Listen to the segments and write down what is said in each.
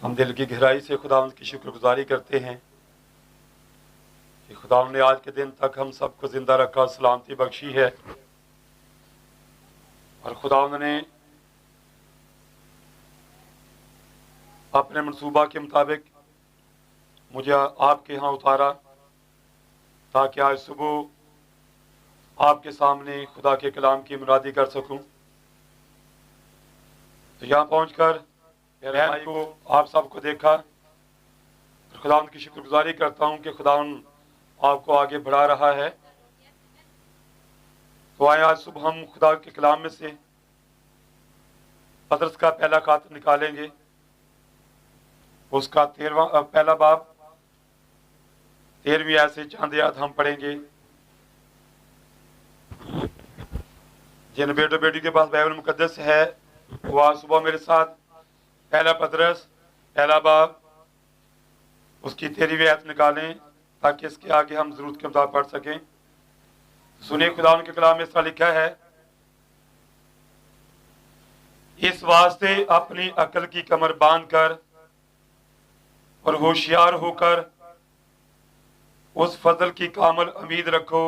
हम दिल की गहराई से खुदावंद की शुक्रगुजारी करते हैं कि खुदावंद ने आज के दिन तक हम सबको जिंदा रखा, सलामती बख्शी है। और खुदावंद ने अपने मनसूबा के मुताबिक मुझे आपके यहाँ उतारा ताकि आज सुबह आपके सामने खुदा के कलाम की मुनादी कर सकूं। तो यहाँ पहुंचकर मेरे भाई को आप सबको देखा, खुदावंद की शुक्रगुजारी करता हूँ कि खुदावंद आपको आगे बढ़ा रहा है। तो आए आज सुबह हम खुदा के कलाम में से पतरस का पहला खात निकालेंगे, उसका 13वां पहला बाब 13वीं आयत से चंद आयत हम पढ़ेंगे। जिन बेटो बेटी के पास बाइबल मुकद्दस है वो आज सुबह मेरे साथ पहला पतरस पहला बाब उसकी 13वीं आयत निकालें ताकि इसके आगे हम जरूरत के मुताबिक पढ़ सकें। सुनिए, खुदा के कलाम में ऐसा लिखा है, इस वास्ते अपनी अकल की कमर बांधकर और होशियार होकर उस फजल की कामल उम्मीद रखो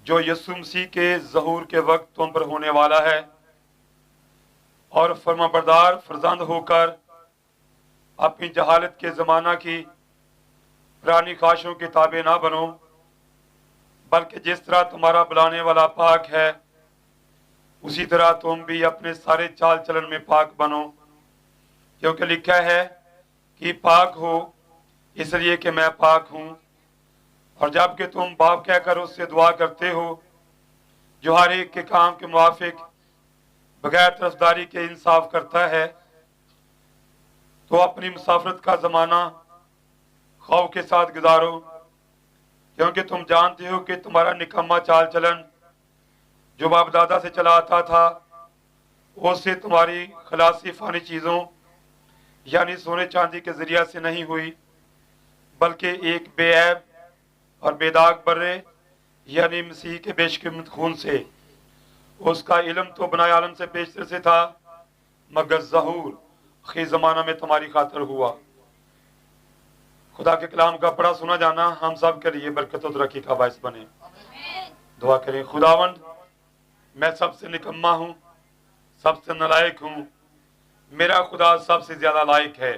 जो यीशु मसीह के ज़हूर के वक्त तुम पर होने वाला है, और फरमाबरदार फरजंद होकर अपनी जहालत के ज़माना की पुरानी ख्वाहिशों के ताबे ना बनो, बल्कि जिस तरह तुम्हारा बुलाने वाला पाक है उसी तरह तुम भी अपने सारे चाल चलन में पाक बनो, क्योंकि लिखा है कि पाक हो इसलिए कि मैं पाक हूँ। और जबकि तुम बाप कहकर उससे दुआ करते हो जो हर एक के काम के मुवाफिक बगैर तरफदारी के इंसाफ करता है, तो अपनी मुसाफरत का ज़माना खौफ के साथ गुजारो, क्योंकि तुम जानते हो कि तुम्हारा निकम्मा चाल चलन जो बाप दादा से चला आता था उससे तुम्हारी खलासी फानी चीज़ों यानी सोने चांदी के जरिया से नहीं हुई, बल्कि एक बेऐब और बेदाग बर्रे यानी मसीह के बेशकीमत खून से। उसका इल्म तो बनाए आलम से पेशतर से था, मगर ज़हूर आखिरी ज़माना में तुम्हारी खातिर हुआ। खुदा के कलाम का पढ़ा सुना जाना हम सब के लिए बरकत और तरक्की का बायस बने। दुआ करें। खुदावंद, मैं सबसे निकम्मा हूँ, सबसे नालायक हूँ, मेरा खुदा सबसे ज्यादा लायक है।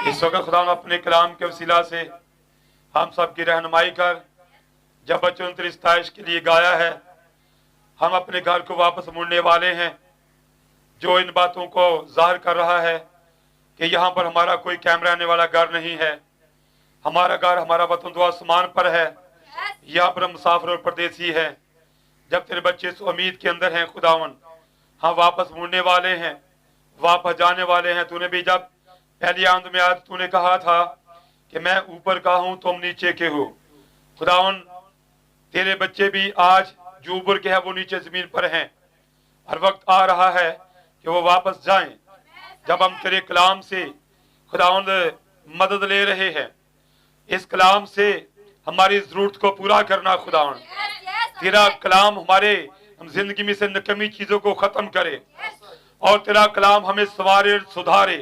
इस वक्त खुदा ने अपने कलाम के वसीला से हम सब की रहनुमाई कर जब बच्चों तेरी सताइश के लिए गाया है, हम अपने घर को वापस मुड़ने वाले हैं। जो इन बातों को जाहिर कर रहा है कि यहाँ पर हमारा कोई कैमरा आने वाला घर नहीं है, हमारा घर हमारा वतन तो आसमान पर है, यहाँ पर हम मुसाफिर और परदेसी है। जब तेरे बच्चे इस उम्मीद के अंदर हैं खुदावन, हम वापस मुड़ने वाले हैं, वापस जाने वाले हैं। तूने भी जब पहली आमद में आज तूने कहा था कि मैं ऊपर का हूं तुम नीचे के हो, खुदावन तेरे बच्चे भी आज जो ऊपर के हैं वो नीचे जमीन पर हैं, और वक्त आ रहा है कि वो वापस जाएं। जब हम तेरे कलाम से खुदावंद मदद ले रहे हैं, इस कलाम से हमारी जरूरत को पूरा करना खुदावंद, तेरा कलाम हमारे हम जिंदगी में से नकमी चीजों को खत्म करे और तेरा कलाम हमें सवारे सुधारे,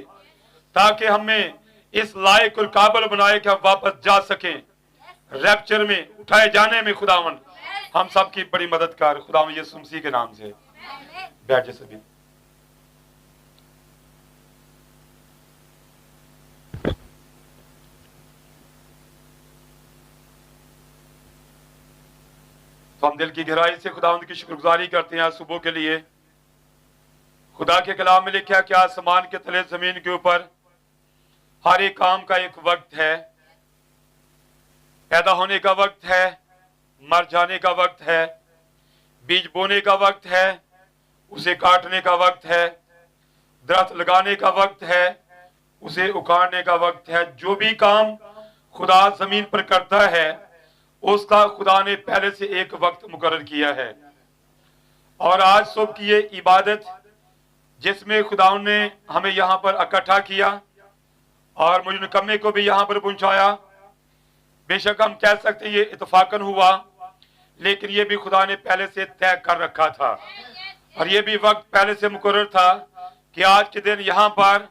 ताकि हमें इस लायक और काबिल बनाए कि हम वापस जा सकें रैप्चर में, उठाए जाने में। खुदावन हम सब की बड़ी मदद कर, खुदावन यीशु मसीह के नाम से। बैठ जाए सभी। तो हम दिल की गहराई से खुदावंद की शुक्रगुजारी करते हैं आज सुबह के लिए। खुदा के कलाम में लिखा कि आसमान के तले जमीन के ऊपर हर एक काम का एक वक्त है। पैदा होने का वक्त है, मर जाने का वक्त है, बीज बोने का वक्त है, उसे काटने का वक्त है, दरख्त लगाने का वक्त है, उसे उखाड़ने का वक्त है। जो भी काम खुदा जमीन पर करता है उसका खुदा ने पहले से एक वक्त मुकर्रर किया है। और आज सुबह की ये इबादत जिसमें खुदा ने हमें यहाँ पर इकट्ठा किया और मुझे निकम्मे को भी यहाँ पर पहुंचाया, बेशक हम कह सकते हैं ये इत्तफाकन हुआ, लेकिन ये भी खुदा ने पहले से तय कर रखा था और ये भी वक्त पहले से मुकर्रर था कि आज के दिन यहाँ पर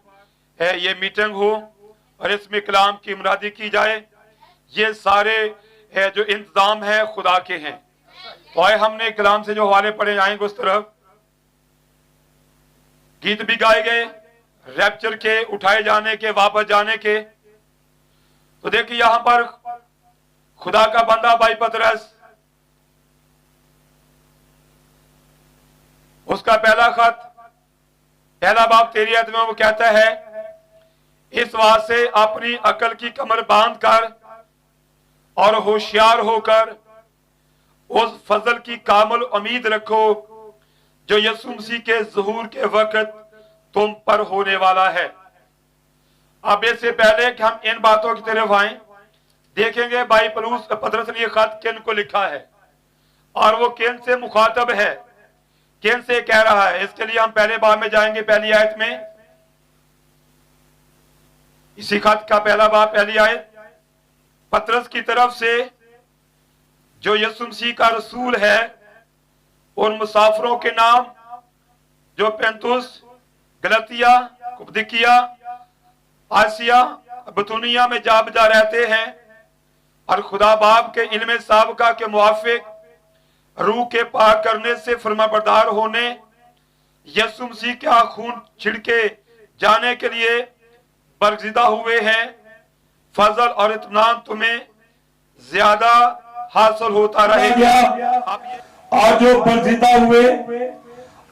ये मीटिंग हो और इसमें कलाम की मुरादी की जाए, ये सारे जो इंतजाम है खुदा के हैं। तो आए हमने कलाम से जो हवाले पढ़े जाएंगे उस तरफ। गीत भी गाए गए रैप्चर के, उठाए जाने के, वापस जाने के। तो देखिए यहां पर खुदा का बंदा भाई पतरस, उसका पहला खत, पहला बाब 13 आयत में वो कहता है, इस बात से अपनी अकल की कमर बांध कर और होशियार होकर उस फजल की कामिल उम्मीद रखो जो यीशु मसीह के ज़हूर के वक्त तुम पर होने वाला है। अब इससे पहले कि हम इन बातों की तरफ आए, देखेंगे भाई पतरस ने यह खत किन को लिखा है और वो किन से मुखातब है, किन से कह रहा है। इसके लिए हम पहले बाब में जाएंगे, पहली आयत में। इसी खत का पहला बाब पहली आयत। पतरस की तरफ से जो यीशु मसीह का रसूल है, उन मुसाफिरों के नाम जो पेंतुस, गलतिया, कुप्दिकिया, आसिया, बतूनिया में जा बजा रहते हैं और खुदा बाप के इल्म साबका के मुआफिक रूह के पाक करने से फरमाबरदार होने, यीशु मसीह का खून छिड़के जाने के लिए बरगज़िदा हुए हैं। फजल और इत्मीनान तुम्हें ज्यादा हासिल होता रहेगा। और जो बरगज़िदा हुए,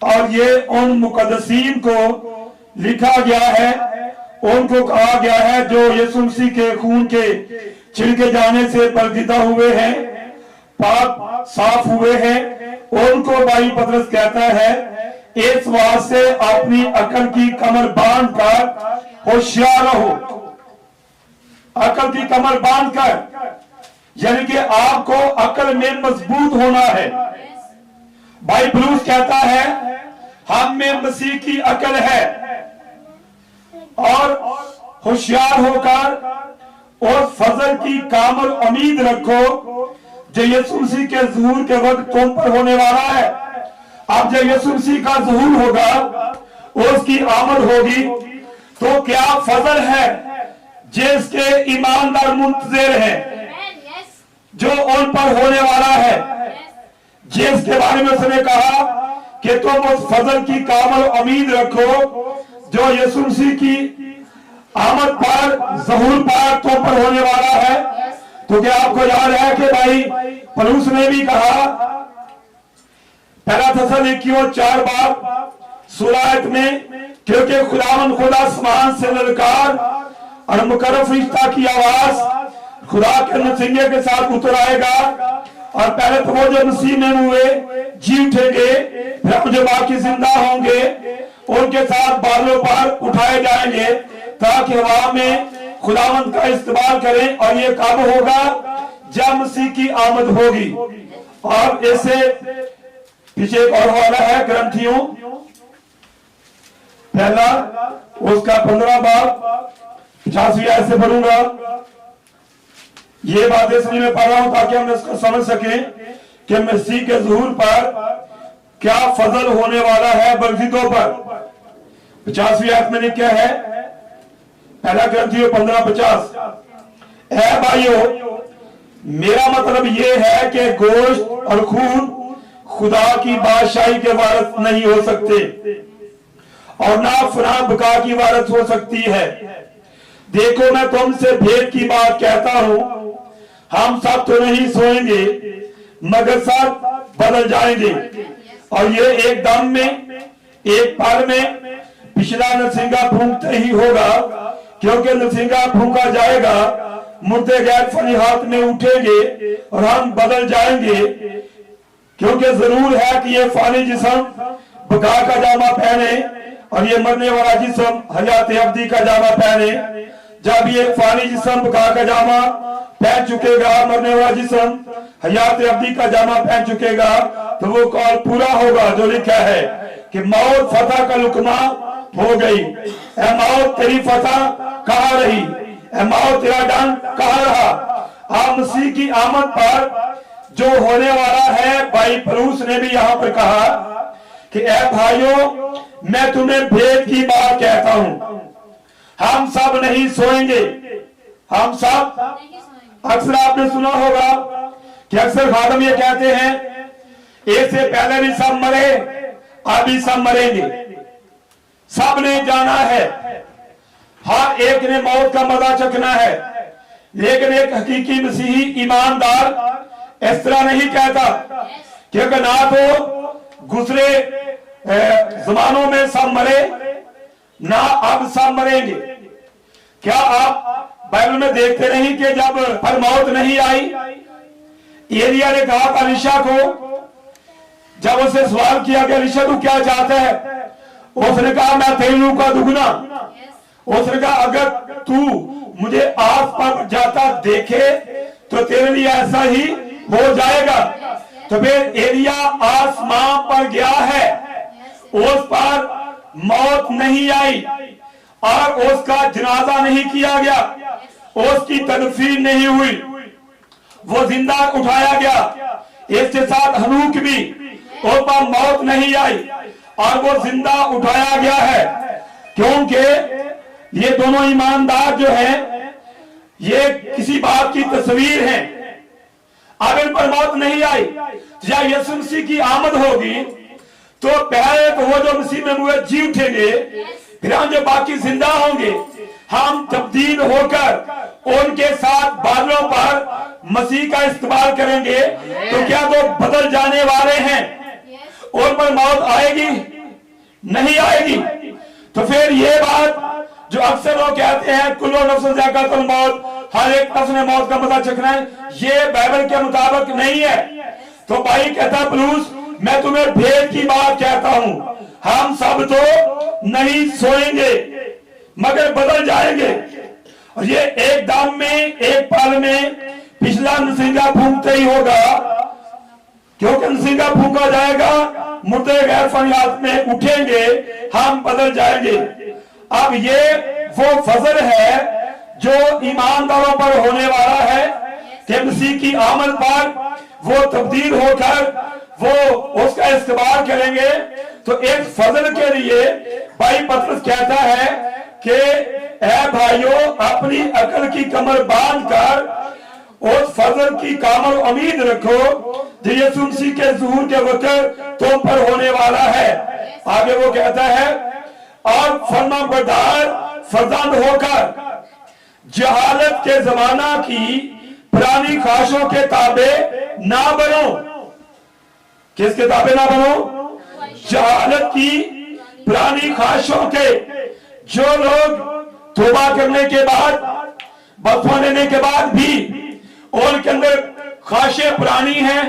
और ये उन मुकद्दसीन को लिखा गया है, उनको कहा गया है जो यीशु मसीह के खून के छिड़के जाने से बरगज़िदा हुए हैं, पाक साफ हुए हैं। उनको भाई पतरस कहता है, इस बात से अपनी अकल की कमर बांध कर होशियार रहो। अकल की कमर बांध कर, यानी कि आपको अकल में मजबूत होना है। भाई ब्रूस कहता है, हम में मसीह की अकल है और होशियार होकर और फजल की कामिल उम्मीद रखो जो यीशु मसीह के ज़हूर के वक्त तुम पर होने वाला है। अब जब यीशु मसीह का ज़हूर होगा, उसकी आमद होगी, तो क्या फजल है जिसके ईमानदार मुंतज़िर हैं, जो उन पर होने वाला है, जिसके बारे में उसने कहा कि तुम उस फजल की कामिल उम्मीद रखो जो यीशु मसीह की आमद पर, ज़हूर पर तुम पर होने वाला है। तो क्या आपको याद है कि भाई पौलुस ने भी कहा पहला थिस्सलुनीकियों 4 बाब 16 आयत में, क्योंकि खुदावंद खुद आसमान से ललकार और मुकर्रर फरिश्ता की आवाज खुदा के नसीहे के साथ उतर आएगा, और पहले तो वो जो मसीह में हुए जी उठेंगे, फिर जो बाकी जिंदा होंगे उनके साथ बादलों पर उठाए जाएंगे ताकि हवा में खुदावंद का इस्तेमाल करें। और ये कब होगा? जब मसीह की आमद होगी। और ऐसे पीछे एक और हवाला है ग्रंथियों पहला, उसका 15 बाब 85 आयत से पढ़ूंगा। ये बात इसलिए मैं पढ़ रहा हूं ताकि हम इसको समझ सकें कि मसीह के ज़हूर पर क्या फजल होने वाला है बरगज़िदों पर। 50वीं आयत में क्या है? पहला ग्रंथियों 15:50, ऐ भाइयों, मेरा मतलब ये है कि गोश्त और खून खुदा की बादशाही के वारिस नहीं हो सकते और ना फना बका की वारिस हो सकती है। देखो मैं तुमसे भेद की बात कहता हूं, हम सब तो नहीं सोएंगे मगर सब बदल जाएंगे, और ये एक दम में, एक पल में, पिछला नरसिंगा फूंकते ही होगा, क्योंकि नरसिंगा फूंका जाएगा, मुर्दे गैर फनी हाथ में उठेंगे और हम बदल जाएंगे। क्योंकि जरूर है कि ये फानी जिस्म बका का जामा पहने और ये मरने वाला जिस्म हयात अब्दी का जामा पहने। जब ये फानी जिस्म बका का जामा पहन चुकेगा, मरने वाला जिस्म हयात अब्दी का जामा पहन चुकेगा, तो वो कौल पूरा होगा जो लिखा है कि मौत फतह का लुकमा हो गई। ऐ मौत तेरी फतह कहाँ रही? ऐ मौत तेरा डंक कहाँ रहा? आप मसीह की आमद पर जो होने वाला है, भाई पौलुस ने भी यहाँ पर कहा कि ऐ भाइयों, मैं तुम्हें भेद की बात कहता हूं, हम सब नहीं सोएंगे। हम सब, अक्सर आपने सुना होगा कि अक्सर खादम ये कहते हैं, इससे पहले भी सब मरे, अभी सब मरेंगे, सब ने जाना है, हर एक ने मौत का मजा चखना है। लेकिन एक हकीकी मसीही ईमानदार इस तरह नहीं कहता, क्योंकि ना तो गुजरे जमानों में सब मरे, ना अब सब मरेंगे। क्या आप बाइबल में देखते नहीं कि जब पर मौत नहीं आई, एलिया ने कहा अलीशा को, जब उसे सवाल किया कि अलीशा तू क्या चाहता है, उसने कहा मैं तेनू का दुगना। उसने कहा अगर तू मुझे आग पर जाता देखे तो तेरे लिए ऐसा ही हो जाएगा। तो फिर एलिया आसमान पर गया है, उस पर मौत नहीं आई और उसका जनाजा नहीं किया गया, उसकी तदफीन नहीं हुई, वो जिंदा उठाया गया। इसके साथ हनूक भी, उस पर मौत नहीं आई और वो जिंदा उठाया गया है, क्योंकि ये दोनों ईमानदार जो हैं, ये किसी बात की तस्वीर हैं। अब इन पर मौत नहीं आई, जब यीशु मसीह की आमद होगी तो पहले तो वो जो मसीह में हुए जी उठेंगे, फिर हम जो बाकी जिंदा होंगे, हम तब्दील होकर उनके साथ बादलों पर मसीह का इस्तेमाल करेंगे। तो क्या तो बदल जाने वाले हैं, उन पर मौत आएगी? नहीं आएगी। तो फिर ये बात जो अक्सर लोग कहते हैं कुल्लो नफ्स ज़ायक़ातुल मौत, हर एक नफ्स ने मौत का मजा चखना है, ये बाइबल के मुताबिक नहीं है। तो भाई कहता पलूस, मैं तुम्हें भेद की बात कहता हूं, हम सब तो नहीं सोएंगे मगर बदल जाएंगे। और ये एक दम में, एक पल में पिछला नसीगा फूंकते ही होगा, क्योंकि नसीगा फूंका जाएगा, मुर्दे गैर फरियाद में उठेंगे, हम बदल जाएंगे। अब ये वो फजल है जो ईमानदारों पर होने वाला है कि मसीह की आमद पर वो तब्दील होकर वो उसका इस्तेमाल करेंगे। तो एक फजल के लिए भाई पतरस कहता है कि ऐ भाइयों, अपनी अकल की कमर बांध कर उस फजल की कामल उम्मीद रखो जो यीशु मसीह के ज़ुहूर के वक्त तुम पर होने वाला है। आगे वो कहता है, और फरमाबरदार फरजंद होकर जहालत के जमाना की पुरानी ख्वाहिशों के ताबे ना बनो। किसके ताबे ना बनो? जहालत की पुरानी ख्वाहिशों के। जो लोग तौबा करने के बाद, बदफा लेने के बाद भी उनके अंदर ख्वाहिशें पुरानी हैं,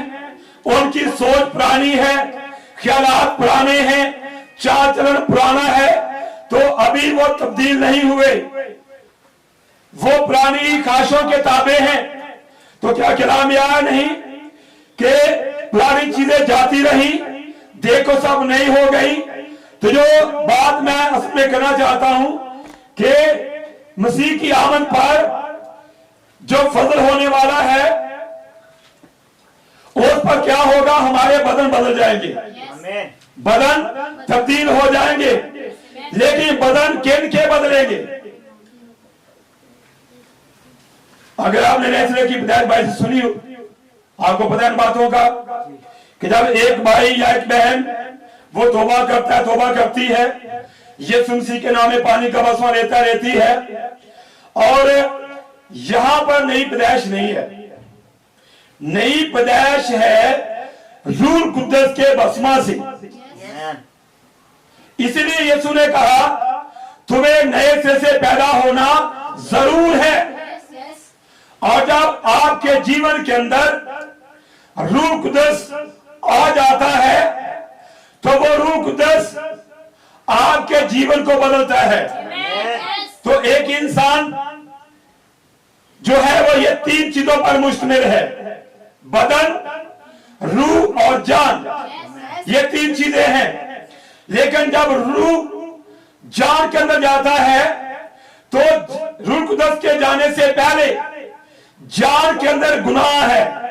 उनकी सोच पुरानी है, ख्यालात पुराने हैं, चाल चलन पुराना है, तो अभी वो तब्दील नहीं हुए, वो पुरानी ख्वाहिशों के ताबे हैं। तो क्या कलाम आया नहीं कि पुरानी चीजें जाती रही, देखो सब नई हो गई। तो जो बात मैं असल में करना चाहता हूं कि मसीह की आमद पर जो फजल होने वाला है, उस पर क्या होगा, हमारे बदन बदल जाएंगे, बदन तब्दील हो जाएंगे। लेकिन बदन किन के बदलेंगे? अगर आपने नेचर की पिदायत भाई से सुनी हो, आपको पता है इन बातों का कि जब एक भाई या एक बहन वो तौबा करता है, तौबा करती है, यीशु मसीह के नाम में पानी का बसमा लेता रहती है, और यहां पर नई पैदाइश नहीं है, नई पैदाइश है रूह कुद्दस के बसमा से। इसलिए यीशु ने कहा तुम्हें नए सिरे से पैदा होना जरूर है। और जब आपके जीवन के अंदर रूह कुद्दस आ जाता है तो वो रूह कुद्दस आपके जीवन को बदलता है। तो एक इंसान जो है वो ये तीन चीजों पर मुश्तमिल है, बदन, रूह और जान, ये तीन चीजें हैं। लेकिन जब रूह जान के अंदर जाता है तो रूह कुद्दस के जाने से पहले जान के अंदर गुनाह है।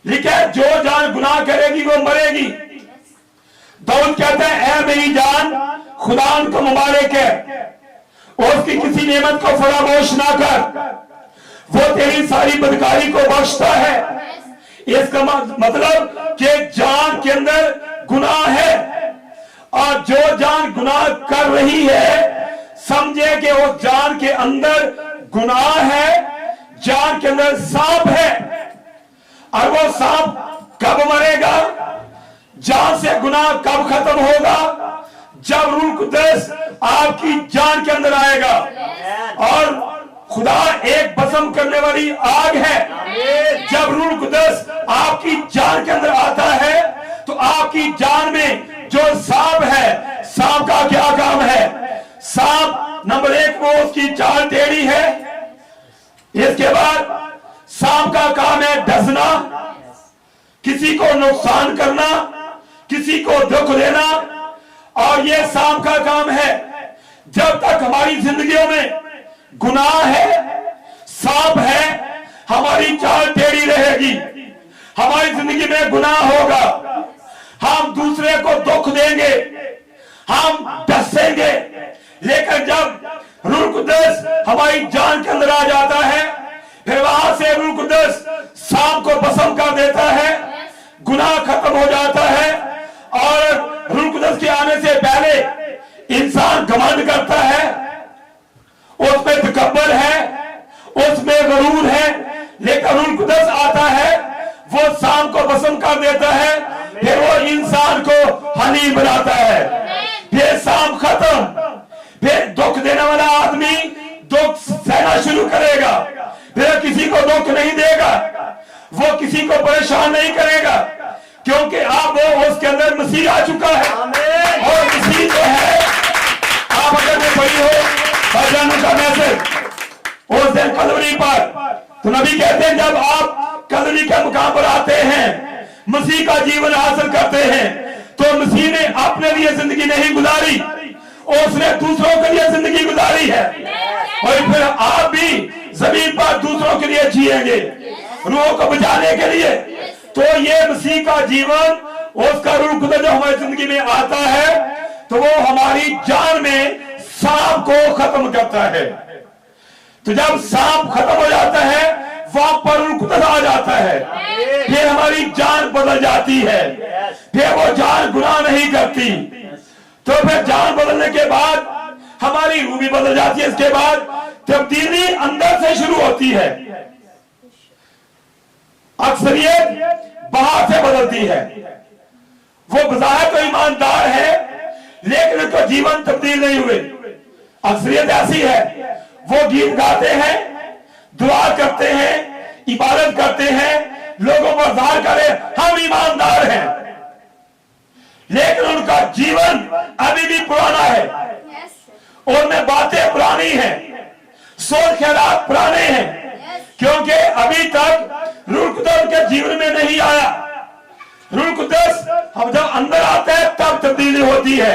लिखा है जो जान गुनाह करेगी वो मरेगी। दाऊद कहता है ऐ मेरी जान खुदा को मुबारक है, उसकी किसी नेमत को फरामोश ना कर, वो तेरी सारी बदकारी को बख्शता है। इसका मतलब कि जान के अंदर गुनाह है, और जो जान गुनाह कर रही है समझे कि उस जान के अंदर गुनाह है, जान के अंदर सांप है, और वो सांप कब मरेगा, जान से गुनाह कब खत्म होगा, जब रूह कुद्दस आपकी जान के अंदर आएगा। और खुदा एक बसम करने वाली आग है, जब रूह कुद्दस आपकी जान के अंदर आता है तो आपकी जान में जो सांप है, सांप का क्या काम है? सांप नंबर 1 वो उसकी चाल टेढ़ी है, इसके बाद सांप का काम है डसना, किसी को नुकसान करना, किसी को दुख देना। और ये सांप का काम है, जब तक हमारी जिंदगियों में गुनाह है, सांप है, हमारी चाल टेढ़ी रहेगी, हमारी जिंदगी में गुनाह होगा, हम दूसरे को दुख देंगे, हम डसेंगे। लेकिन जब रूह कुद्दस हमारी जान के अंदर आ जाता है, फिर वहां से रूह कुद्दस सांप को भस्म कर देता है, गुनाह खत्म हो जाता है। और रूह कुद्दस के आने से पहले इंसान घमंड करता है, उसमें तकब्बर है, उसमें गरूर है, लेकिन रूह कुद्दस आता है, वो सांप को भस्म कर देता है, फिर वो इंसान को हनी बनाता है, फिर सांप खत्म, फिर दुख देने वाला आदमी दुख सहना शुरू करेगा, फिर किसी को दुख नहीं देगा, वो किसी को परेशान नहीं करेगा, क्योंकि अब वो उसके अंदर मसीह आ चुका है। और मसीह जो है, आप अगर में पढ़ी हो भजन का मैसेज उस दिन कलवरी पर, तो नबी कहते हैं जब आप कलवरी के मुकाम पर आते हैं, मसीह का जीवन हासिल करते हैं, तो मसीह ने अपने लिए जिंदगी नहीं गुजारी, उसने दूसरों के लिए जिंदगी गुजारी है। और फिर आप भी जमीन पर दूसरों के लिए जिएंगे, रूहों को बचाने के लिए। तो ये मसीह का जीवन, उसका रूह खुदा जो हमारी जिंदगी में आता है, तो वो हमारी जान में सांप को खत्म करता है। तो जब सांप खत्म हो जाता है, वहां पर रूह खुदा आ जाता है, फिर हमारी जान बदल जाती है, फिर वो जान गुनाह नहीं करती। तो फिर जान बदलने के बाद हमारी रूह भी बदल जाती है। इसके बाद तब्दीली अंदर से शुरू होती है, अक्सरियत बाहर से बदलती है। वो बज़ाहिर तो ईमानदार है, लेकिन उसका जीवन तब्दील नहीं हुए। अक्सरियत ऐसी है, वो गीत गाते हैं, दुआ करते हैं, इबादत करते हैं, लोगों को ज़ाहिर करे हम ईमानदार हैं, लेकिन उनका जीवन अभी भी पुराना है, उनमें बातें पुरानी हैं, सोच ख्यालात पुराने हैं, क्योंकि अभी तक रूह कुद्दस के जीवन में नहीं आया। रूह कुद्दस हम जब अंदर आता है तब तब्दीली होती है।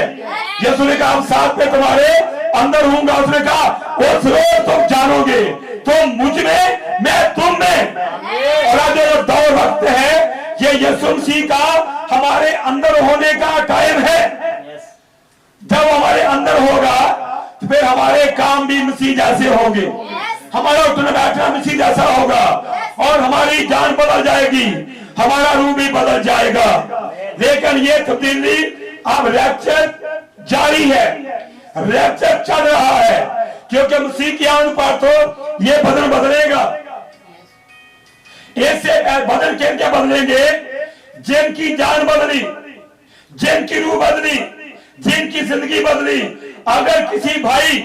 यीशु ने कहा हम साथ में तुम्हारे अंदर हूंगा, उसने कहा उस रोज तुम जानोगे, तुम मुझ में, मैं तुम में। और आज जो दौर वक्त है, ये यीशु मसीह का हमारे अंदर होने का टाइम है। जब हमारे अंदर होगा तो फिर हमारे काम भी मसीह जैसे होंगे, हमारा उठना बैठना मसीह जैसा होगा, और हमारी जान बदल जाएगी, हमारा रूह भी बदल जाएगा। लेकिन ये तब्दीली अब रैप्चर जारी है, रैप्चर चल रहा है, क्योंकि मसीह की आने पर तो ये बदल बदलेगा। ऐसे बदल क्या बदलेंगे? जिनकी जान बदली, जिनकी रूह बदली, जिनकी जिंदगी बदली। अगर किसी भाई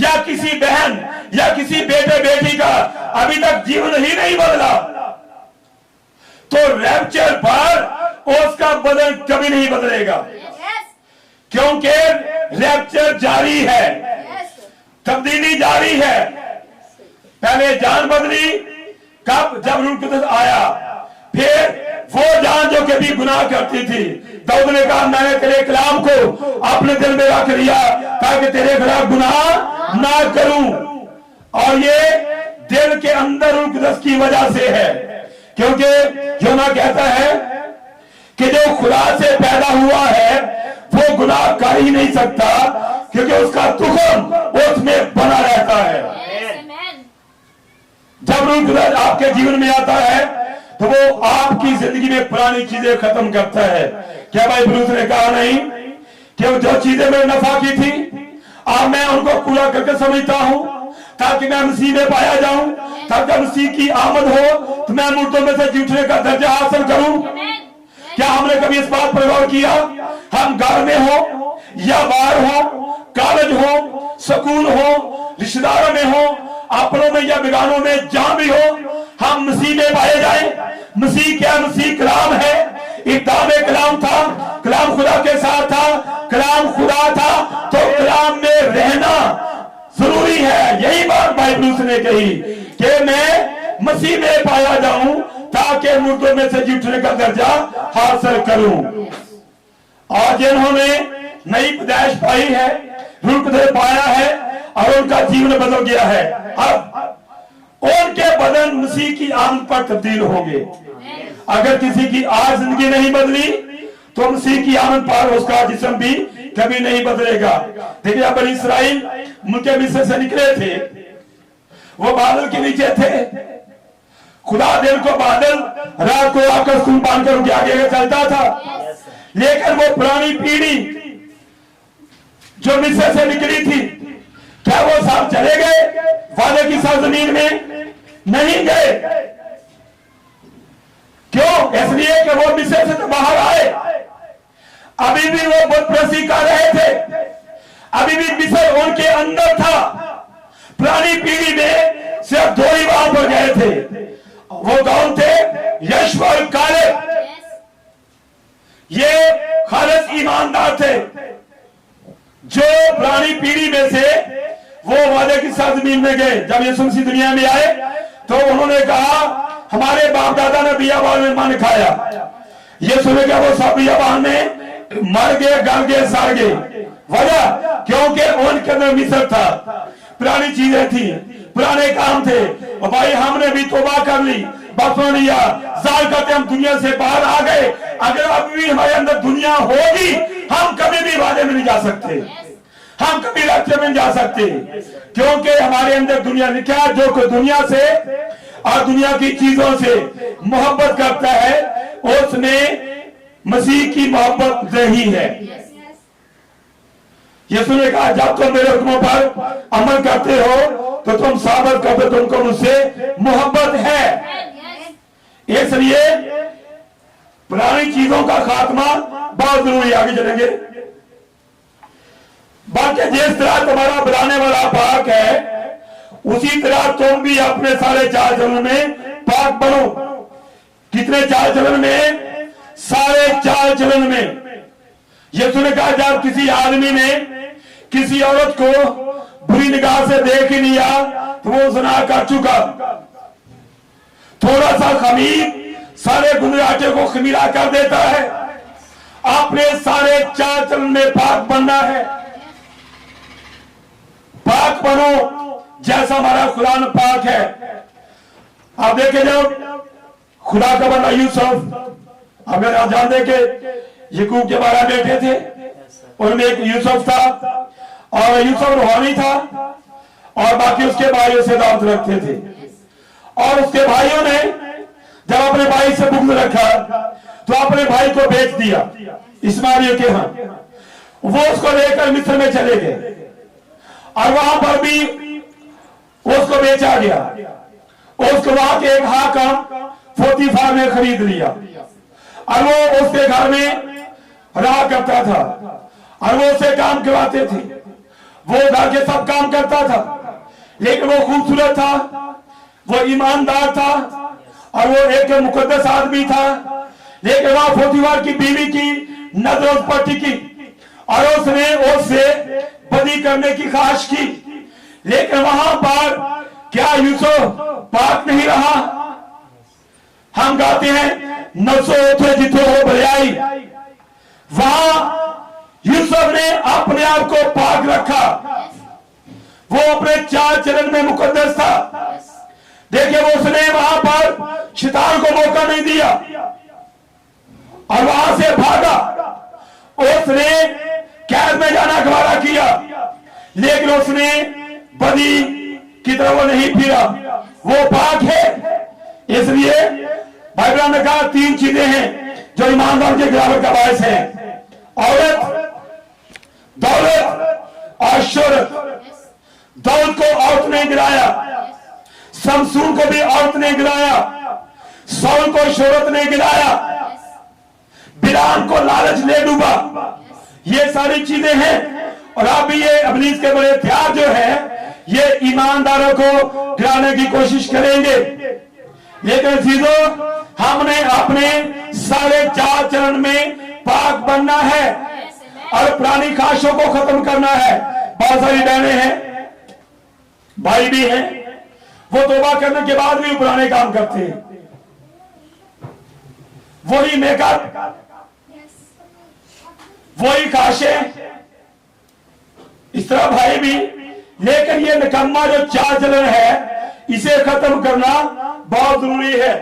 या किसी बहन या किसी बेटे बेटी का अभी तक जीवन ही नहीं बदला, तो रैप्चर पर उसका बदल कभी नहीं बदलेगा, क्योंकि रैप्चर जारी है, तब्दीली जारी है। पहले जान बदली कब? जब रूह कुद्दस आया। फिर वो जान जो कभी गुनाह करती थी, दाऊद ने कहा मैंने तेरे कलाम को अपने दिल में रख लिया ताकि तेरे खिलाफ गुनाह ना करूं। और ये दिल के अंदर रूह कुद्दस की वजह से है, क्योंकि यूना कहता है कि जो खुदा से पैदा हुआ है वो गुनाह कर ही नहीं सकता, क्योंकि उसका तुखम उसमें बना रहता है। जब रूह खुदा आपके जीवन में आता है तो वो आपकी जिंदगी में पुरानी चीजें खत्म करता है। क्या भाई ब्रूस ने कहा नहीं कि जो चीजें मैंने नफा की थी अब मैं उनको पूरा करके समझता हूं ताकि मैं मसीह में पाया जाऊं, ताकि मसीह की आमद हो तो मैं मुर्दों में से जी उठने का दर्जा हासिल करूं। क्या हमने कभी इस बात पर गौर किया? हम घर में हो या बाहर हो, कॉलेज हो, स्कूल हो, रिश्तेदारों में हो, अपनों में या बेगानों में, जहां भी हो, हम मसीह में पाए जाए। मसीह क्या? मसीह कलाम है। इब्तिदा में कलाम था, कलाम खुदा के साथ था, कलाम खुदा था, तो कलाम में रहना जरूरी है। यही बात भाई ब्रूस ने कही कि मैं मसीह में पाया जाऊं ताकि मुर्दों में से जी उठने का दर्जा हासिल करूं। और जिन्होंने नई पैदाइश पाई है, रूह को पाया है और उनका जीवन बदल गया है, अब उनके बदन मसीह की आमद पर तब्दील होंगे। अगर किसी की आज जिंदगी नहीं बदली तो मसीह की आमद पर उसका जिस्म भी कभी नहीं बदलेगा। देखिए अब बनी इस्राइल मुल्क मिस्र से निकले थे, वो बादल के नीचे थे, खुदा दिन को बादल, रात को आकर खून बांध कर उनके आगे चलता था। लेकिन वो पुरानी पीढ़ी जो मिस्र से निकली थी, क्या वो सब चले गए वादे की सरजमीन में? नहीं गए। क्यों? इसलिए कि वो मिस्र से तो बाहर आए, अभी भी वो बुत परस्ती कर रहे थे, अभी भी मिस्र उनके अंदर था। पुरानी पीढ़ी में सिर्फ दो ही वहां पर गए थे, वो कौन थे? यशूआ और कालेब। ये खालिस ईमानदार थे जो पुरानी पीढ़ी में से वो वादे की सरजमीन में गए। जब यीशु मसीह दुनिया में आए तो उन्होंने कहा हमारे बाप दादा ने बियाबान में मन खाया। यीशु ने कहा वो सब बियाबान में मर गए, गल गए, सड़ गए। वजह क्योंकि उनके अंदर मिस्र था, पुरानी चीजें थी, पुराने काम थे। और भाई हमने भी तौबा कर ली, बख्शो लिया, जाल करते हम दुनिया से बाहर आ गए। अगर अभी भी हमारे अंदर दुनिया होगी हम कभी भी वादे में नहीं जा सकते, हम कभी रास्ते में नहीं जा सकते, क्योंकि हमारे अंदर दुनिया ने क्या, जो कोई दुनिया से और दुनिया की चीजों से मोहब्बत करता है उसमें मसीह की मोहब्बत नहीं है। यीशु ने कहा जब तुम मेरे हुक्मों पर अमल करते हो तो तुम साबित करते तुमको मुझसे मोहब्बत है। इसलिए पुरानी चीजों का खात्मा बहुत जरूरी। आगे चलेंगे। बाकी जिस तरह तुम्हारा बुलाने वाला पाक है उसी तरह तुम भी अपने सारे चाल चलन में पाक बनो। कितने चाल चलन में? सारे चाल चलन में। यीशु ने कहा जब किसी आदमी ने किसी औरत को बुरी निगाह से देख ही लिया तो वो ज़िना कर चुका। थोड़ा सा खमीर सारे गुंडराटे को खमीरा कर देता है। आपने सारे चाल चलन में पाक बनना है। पाक बनो जैसा हमारा खुदा पाक है। आप देखे जब खुदा का बंदा यूसुफ, अगर आप जानते कि याकूब के 12 बेटे थे, उनमें एक यूसुफ था और यूसुफ रूहानी था और बाकी उसके भाइयों से दावत रखते थे। और उसके भाइयों ने जब अपने भाई से बुग़्ज़ रखा तो अपने भाई को बेच दिया इस्माइलियों के यहाँ। वो उसको लेकर मिस्र में चले गए और वहां पर भी उसको बेचा गया। उसको वहां के एक हाकिम पोतीफर ने खरीद लिया और वो उसके घर में रहा करता था और वो उसे काम करवाते थे। वो घर के सब काम करता था, लेकिन वो खूबसूरत था, वो ईमानदार था और वो एक मुकद्दस आदमी था। लेकिन वहां पोतीफर की बीवी की नजर उस पर टिकी और उसने उससे बदी करने की ख्वाहिश की। लेकिन वहां पर क्या यूसुफ पाक नहीं रहा? हम गाते हैं नसो उठे जिथे हो भलाई। वहां यूसुफ ने अपने आप को पाक रखा। वो अपने चाल चलन में मुकद्दस था। देखिए वो उसने वहां पर शैतान को मौका नहीं दिया और वहां से भागा। उसने कैद में जाना गवारा किया लेकिन उसने बदी की तरफ वो नहीं फिरा, वो पाक है। इसलिए बाइबल ने कहा 3 चीजें हैं जो ईमानदार के गिरावट का बायस है: औरत, दौलत और शोहरत। दौलत को औरत ने गिराया, शमसून को भी औरत ने गिराया, सौल को शोहरत ने गिराया, बिलाम को लालच ले डूबा। ये सारी चीजें हैं। और अब ये इब्लीस के बड़े हथियार जो है ये ईमानदारों को गिराने की कोशिश करेंगे। लेकिन चीजों हमने अपने सारे चाल चलन में पाक बनना है और पुरानी ख्वाहिशों को खत्म करना है। बहुत सारी बहनें हैं, भाई भी हैं, वो तौबा करने के बाद भी पुराने काम करते हैं, वही मेकअप, वही ख्वाहिशें, इस तरह भाई भी। लेकिन ये निकम्मा जो चाल चलन है इसे खत्म करना बहुत जरूरी है।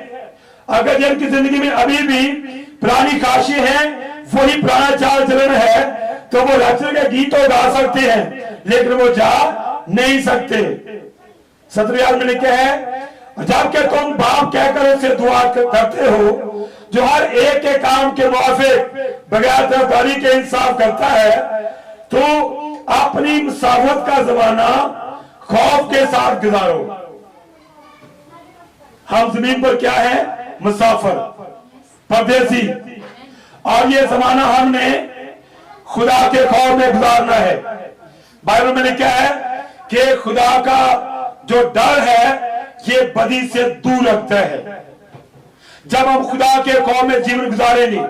अगर जिनकी जिंदगी में अभी भी पुरानी ख्वाहिशें हैं, वही पुराना चाल चलन है, तो वो रचल के गीत तो गा सकते हैं लेकिन वो जा नहीं सकते। 17 में लिखे है, जबकि तुम बाप कहकर उससे दुआ करते हो जो हर एक के काम के मुआफिक बगैर तरफदारी के इंसाफ करता है, तो अपनी मुसाफरत का जमाना खौफ के साथ गुजारो। हम जमीन पर क्या है? मुसाफिर, परदेसी। और ये जमाना हमने खुदा के खौफ में गुजारना है। बाइबल में लिखा है कि खुदा का जो डर है ये बदी से दूर रखता है। जब हम खुदा के खौफ में जीवन गुजारेंगे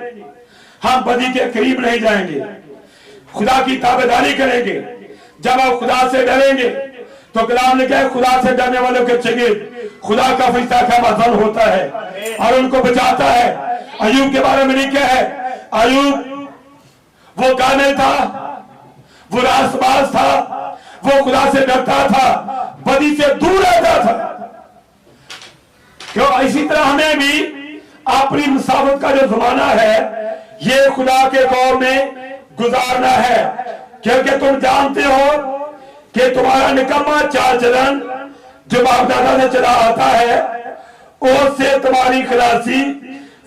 हम बदी के करीब नहीं जाएंगे, खुदा की ताबेदारी करेंगे। जब आप खुदा से डरेंगे तो कलाम लिखा है, खुदा से डरने वालों के चगिर खुदा का फरिश्ता ख़ैमातन होता है और उनको बचाता है। अयूब के बारे में लिखा है, अयूब वो कामिल था, वो रास्तबाज था, वो खुदा से डरता था, बदी से दूर रहता था। क्यों? इसी तरह हमें भी अपनी मुसाफरत का जो जमाना है ये खुदा के खौफ में गुजारना है, क्योंकि तुम जानते हो कि तुम्हारा निकम्मा चाल चलन जो बाप दादा से चला आता है उससे तुम्हारी खलासी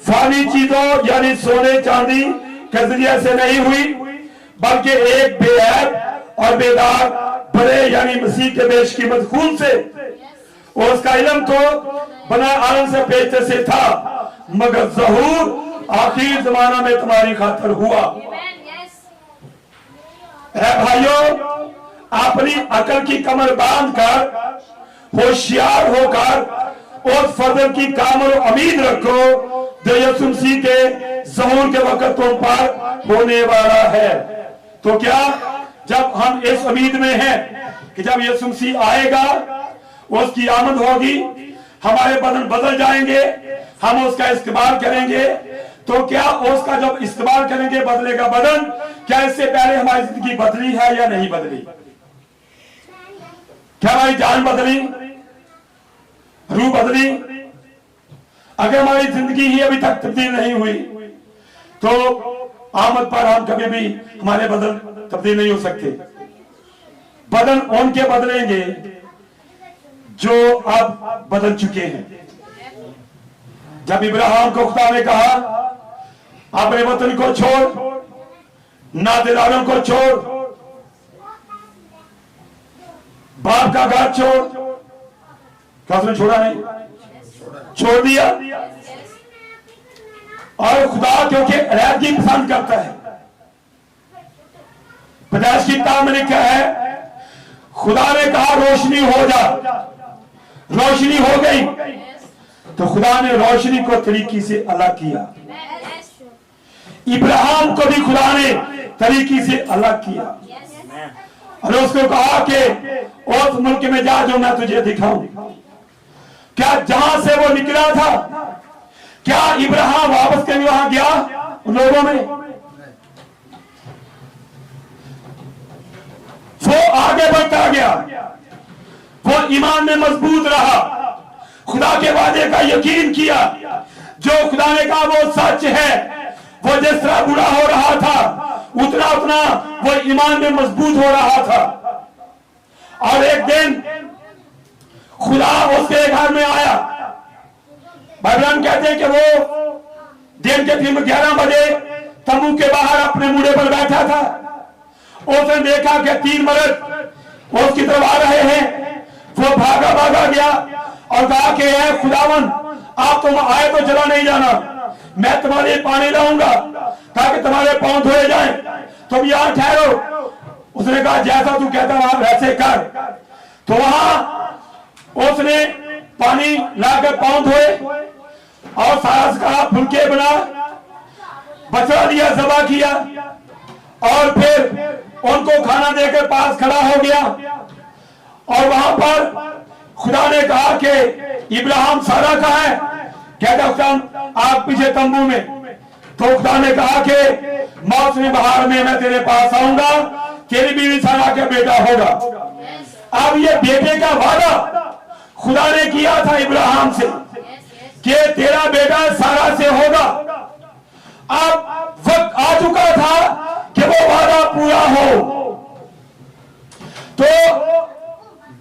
फानी चीजों यानी सोने चांदी के जरिए से नहीं हुई, बल्कि एक बेऐब और बेदाग बड़े यानी मसीह के बेशकीमत खून से। उसका इल्म तो बना आलम से पेशे से था, मगर ज़हूर आखिर जमाना में तुम्हारी खातिर हुआ। भाइयों, अपनी अकल की कमर बांधकर होशियार होकर उस फजल की कामल उम्मीद रखो जो यीशु मसीह के ज़हूर के वक्त तुम पर होने वाला है। तो क्या जब हम इस उम्मीद में हैं कि जब यीशु मसीह आएगा उसकी आमद होगी, हमारे बदन बदल जाएंगे, हम उसका इस्तेमाल करेंगे, तो क्या उसका जब इस्तेमाल करेंगे बदलेगा बदन, क्या इससे पहले हमारी जिंदगी बदली है या नहीं बदली? क्या हमारी जान बदली, रूह बदली? अगर हमारी जिंदगी ही अभी तक तब्दील नहीं हुई तो आमद पर हम कभी भी हमारे बदन तब्दील नहीं हो सकते। बदन उनके बदलेंगे जो अब बदल चुके हैं। जब इब्राहिम को खुदा ने कहा अपने वतन को छोड़, नातेदारों को छोड़, बाप का घर छोड़, क्या उसने छोड़ा? नहीं छोड़ दिया। और खुदा क्योंकि अलहदगी पसंद करता है, 50 की किताब में लिखा है खुदा ने कहा रोशनी हो जा, रोशनी हो गई। तो खुदा ने रोशनी को तरीकी से अलग किया। इब्राहिम को भी खुदा ने तरीकी से अलग किया और उसको कहा कि उस मुल्क में जा जो मैं तुझे दिखाऊं। क्या जहां से वो निकला था, क्या इब्राहिम वापस कभी वहां गया उन लोगों में? वो आगे बढ़ता गया, वो ईमान में मजबूत रहा, खुदा के वादे का यकीन किया, जो खुदा ने कहा वो सच है। वो जिस तरह बुरा हो रहा था उतना उतना वो ईमान में मजबूत हो रहा था। और एक दिन खुदा उसके घर में आया। बाइबल कहते हैं कि वो दिन के दिन 11 बजे तंबू के बाहर अपने मुड़े पर बैठा था। उसने देखा कि 3 मर्द उसकी तरफ आ रहे हैं। वो भागा भागा गया और कहा कि है खुदावन, आप तुम आए तो चला नहीं जाना, मैं तुम्हारे लिए पानी लाऊंगा ताकि तुम्हारे पांव धोए जाएं, तुम यहां ठहरो। उसने कहा जैसा तू कहता वहां वैसे कर। तो वहां उसने पानी लाकर पांव धोए और सास का फुलके बना, बछड़ा लिया, ज़बह किया और फिर उनको खाना देकर पास खड़ा हो गया। और वहां पर खुदा ने कहा कि इब्राहिम सारा कहाँ है? कहता खुदा आप पीछे तंबू में। तो खुदा ने कहा कि मौसमी बहार में मैं तेरे पास आऊंगा, तेरी बीवी सारा का बेटा होगा। अब ये बेटे का वादा खुदा ने किया था इब्राहिम से कि तेरा बेटा सारा से होगा। अब वक्त आ चुका था कि वो वादा पूरा हो। तो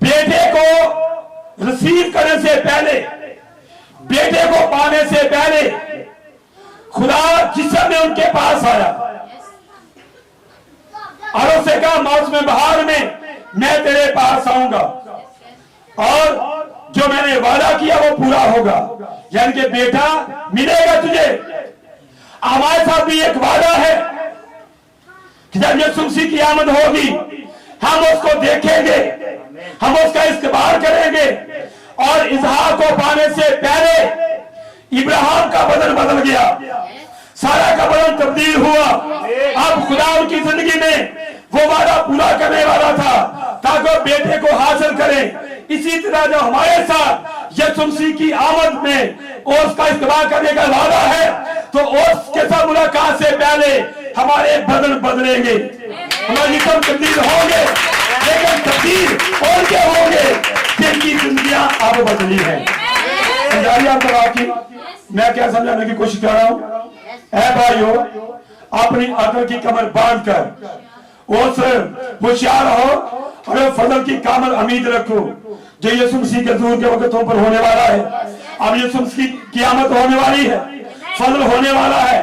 बेटे को रिसीव करने से पहले, बेटे को पाने से पहले खुदा जिस्म में उनके पास आया और उससे कहा मौसम बहार में मैं तेरे पास आऊंगा और जो मैंने वादा किया वो पूरा होगा, यानी कि बेटा मिलेगा तुझे। हमारे साथ भी एक वादा है कि जब यीशु मसीह की आमद होगी हम उसको देखेंगे, हम उसका इस्तकबाल करेंगे। और इसहाक को पाने से पहले इब्राहिम का बदन बदल गया, सारा का बदन तब्दील हुआ। अब खुदा उनकी जिंदगी में वो वादा पूरा करने वाला था ताकि वो बेटे को हासिल करें। इसी तरह जो हमारे साथ यीशु मसीह की आमद में उसका इस्तेमाल करने का वादा है, तो उसके साथ मुलाकात से पहले हमारे बदन बदलेंगे, हमारे जिस्म तब्दील होंगे, लेकिन तब्दील और क्या होंगे जिनकी जिंदगियां अब बदली है। मैं क्या समझाने की कोशिश कर रहा हूं? ऐ भाइयों, अपनी अकल की कमर बांध कर उस होशियार रहो और फजल की कामल उम्मीद रखो जो यीशु मसीह के ज़हूर के वक्त तुम पर होने वाला है। अब यीशु मसीह की क़यामत होने वाली है, फजल होने वाला है।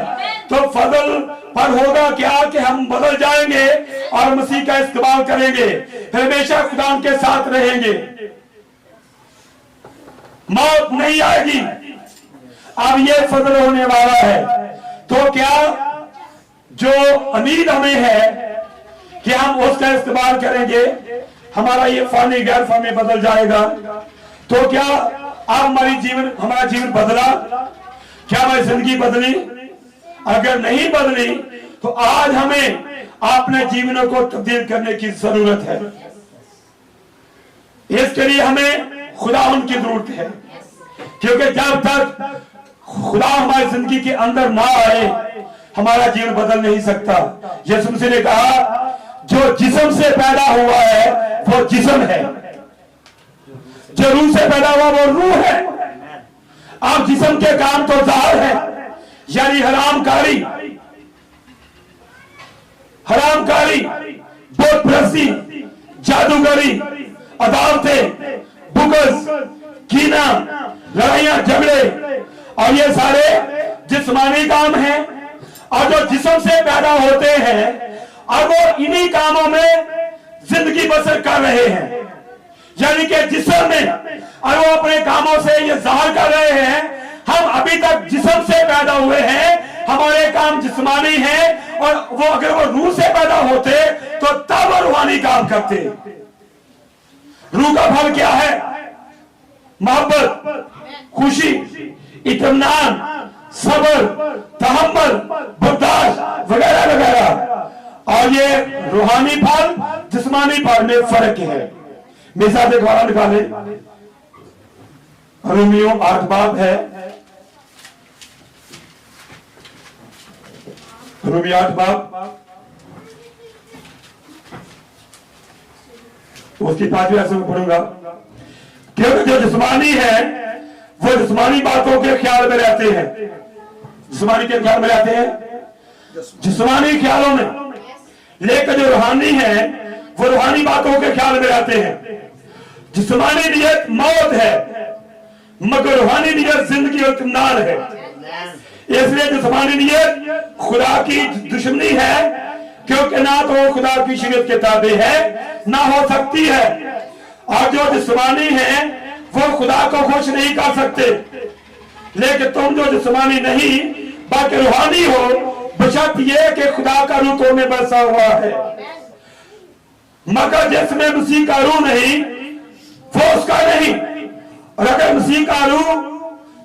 तो फजल पर होगा क्या कि हम बदल जाएंगे और मसीह का इस्तेमाल करेंगे, फिर हमेशा खुदा के साथ रहेंगे, मौत नहीं आएगी। अब ये फजल होने वाला है। तो क्या जो उम्मीद हमें है कि हम उसका इस्तेमाल करेंगे, हमारा ये फानी गैर फानी बदल जाएगा। तो क्या अब हमारा जीवन बदला? क्या हमारी जिंदगी बदली? अगर नहीं बदली तो आज हमें अपने जीवनों को तब्दील करने की जरूरत है। इसके लिए हमें खुदा उनकी जरूरत है, क्योंकि जब तक खुदा हमारी जिंदगी के अंदर ना आए हमारा जीवन बदल नहीं सकता। यीशु मसीह ने कहा जो जिस्म से पैदा हुआ है वो जिस्म है, जो रूह से पैदा हुआ वो रूह है। अब जिस्म के काम तो ज़ाहिर है, यानी हरामकारी, बुतपरस्ती, जादूगरी, अदावतें, बुग़्ज़, कीना, लड़ाइयां, झगड़े, और ये सारे जिस्मानी काम हैं। और जो जिस्म से पैदा होते हैं और वो इन्हीं कामों में जिंदगी बसर कर रहे हैं, यानी कि जिस्म में, और वो अपने कामों से ये ज़ाहिर कर रहे हैं हम अभी तक जिस्म से पैदा हुए हैं, हमारे काम जिस्मानी हैं। और वो अगर वो रूह से पैदा होते तो तब वो रूहानी काम करते। रूह का फल क्या है? मोहब्बत, खुशी, इत्मीनान, सब्र, तहम्मुल, बर्दाश्त वगैरह वगैरह। और ये रूहानी फल जिस्मानी फल में फर्क है। मेरे साथ एक वाला निकाले, रोमियो 8 बाब है, रोमियो 8 बाब उसकी 5वीं आयत में पढ़ूंगा। क्योंकि जो जिस्मानी है वो जिस्मानी बातों के ख्याल में रहते हैं। जिस्मानी के ख्याल में रहते हैं, जिस्मानी ख्यालों में। लेकिन जो रूहानी है वो रूहानी बातों के ख्याल में रहते हैं। जिस्मानी नियत मौत है, मगर रूहानी नियत जिंदगी और इत्मीनान है। इसलिए जिस्मानी नियत खुदा की दुश्मनी है, क्योंकि ना तो वो खुदा की शरीयत के ताबे है, ना हो सकती है। और जो जिस्मानी है वो खुदा को खुश नहीं कर सकते। लेकिन तुम जो जिस्मानी नहीं बाकी रूहानी हो, बशर्त ये कि खुदा का रूह तुम में बसा हुआ है। मगर जिसमें मसीह का रूह नहीं वो उसका नहीं। और अगर मसीह का रूह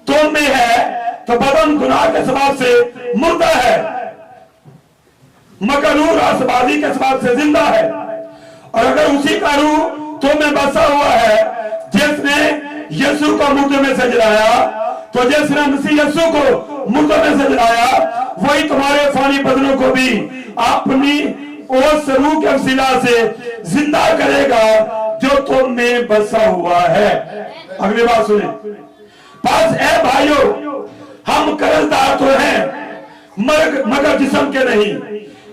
तुम में है तो बदन गुनाह के सबब से मुर्दा है, मगर रूह रासबाजी के सबब से जिंदा है। और अगर उसी का रूह तुम में बसा हुआ है जिसने यीशु को मुर्दे में से जलाया, तो जिसने मसीह यीशु को मुर्दे में से जलाया, वही तुम्हारे फानी बदनों को भी अपनी उस रूह के वसीला से जिंदा करेगा जो तुम में बसा हुआ है। अगली बात सुने, बस ए भाइयों, हम कर्जदार तो हैं मगर जिस्म के नहीं,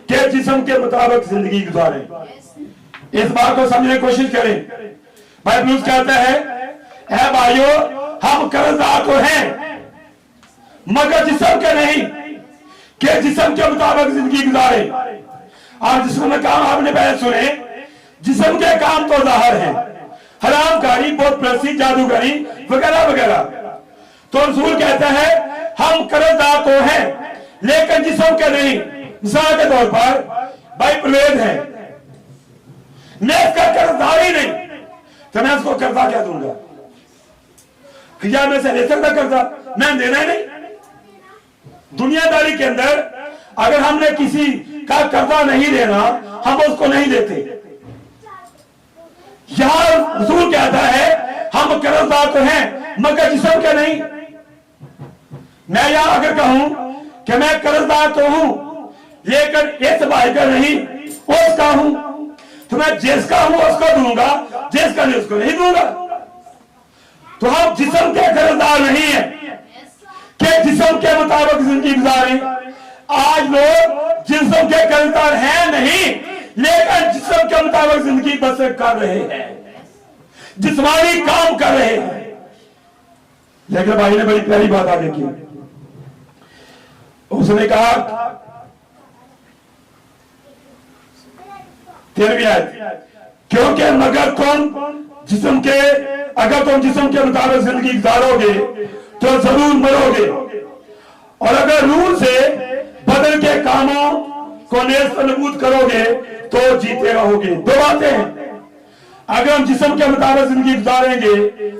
कि जिस्म के मुताबिक जिंदगी गुजारें। इस बात को समझने की कोशिश करें। भाई ब्लूज कहता है, ए भाइयों, हम कर्जदार तो हैं मगर जिस्म के नहीं, कि जिस्म के मुताबिक जिंदगी गुजारें। और जिस्म में काम आपने पहले सुने, जिस्म के काम तो जाहिर है, हरामकारी, बहुत प्रसिद्ध, जादूगरी वगैरह वगैरह। तो रसूल कहता है हम कर्जदार तो हैं लेकिन जिस्म के नहीं। मिसाल के तौर पर भाई प्रवेद है, मैं इसका कर्जदार ही नहीं, तो मैं उसको कर्जा क्या दूंगा? या मैं से ले सकता कर्जा? मैं देना ही नहीं। दुनियादारी के अंदर अगर हमने किसी का कर्जा नहीं देना, हम उसको नहीं देते। यहां रसूल कहता है हम कर्जदार तो हैं मगर जिस्म के नहीं। मैं यहां अगर कहूं कि मैं कर्जदार तो हूं लेकिन इस भाई का नहीं उसका हूं, तो मैं जिसका हूं उसको दूंगा, जिसका नहीं उसको नहीं दूंगा। तो हम जिस्म के कर्जदार नहीं है कि जिस्म के मुताबिक जिंदगी गुजारें। आज लोग जिस्म के कर्जदार हैं नहीं, लेकिन जिस्म के मुताबिक जिंदगी बसर कर रहे हैं, जिस्मानी काम कर रहे हैं। लेकिन भाई ने बड़ी प्यारी बात आगे की। उसने कहा 13वीं आयत, क्योंकि मगर तुम जिस्म के, अगर तुम जिस्म के मुताबिक जिंदगी गुजारोगे तो जरूर मरोगे, और अगर रूह से बदन के कामों को नेस्त नबूद करोगे तो जीते रहोगे। दो बातें हैं, अगर हम जिस्म के मुताबिक जिंदगी गुजारेंगे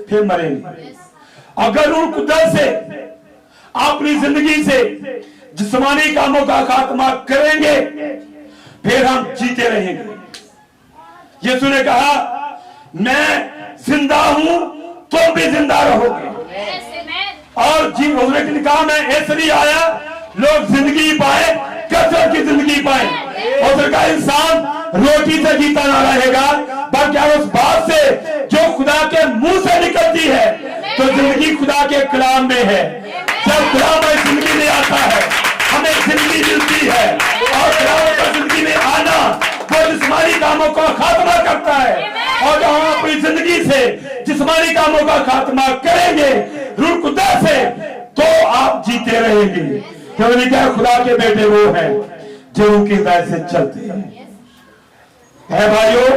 फिर मरेंगे। अगर रूह कुदरत से अपनी जिंदगी से जिस्मानी कामों का खात्मा करेंगे फिर हम जीते रहेंगे। यीशु ने कहा मैं जिंदा हूं तुम भी जिंदा रहोगे। और जी उसने कहा मैं इसलिए आया लोग जिंदगी पाए, कसरत की जिंदगी पाए। और उसका इंसान रोटी से जीता ना रहेगा बल्कि उस बात से जो खुदा के मुंह से निकलती है। तो जिंदगी खुदा के कलाम में है। जब कलाम में जिंदगी में आता है हमें जिंदगी मिलती है, और कलाम का जिंदगी में आना वो जिस्मानी कामों का खात्मा करता है। और जब हम अपनी जिंदगी से जिस्मानी कामों का खात्मा करेंगे रूह कुदरत से, तो आप जीते रहेंगे। क्योंकि क्या खुदा के बेटे वो हैं जो उनकी हिदायत से चलते हैं। है भाइयों,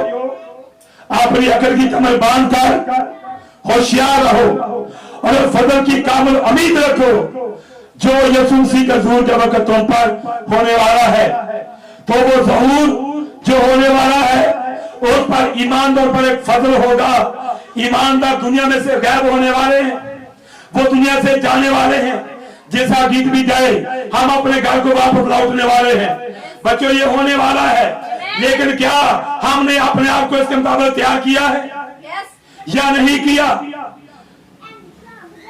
अपनी अकल की कमर बांधकर होशियार रहो और फजल की कामिल उम्मीद रखो जो यीशु मसीह का ज़हूर के वक्त तुम पर होने वाला है। तो वो ज़हूर जो होने वाला है उस पर ईमानदार पर एक फजल होगा। ईमानदार दुनिया में से गायब होने वाले हैं, वो दुनिया से जाने वाले हैं। जैसा गीत भी गाए हम अपने घर को वापस लौटने वाले हैं। बच्चों ये होने वाला है, लेकिन क्या हमने अपने आप को इसके मुताबिक तैयार किया है या नहीं किया?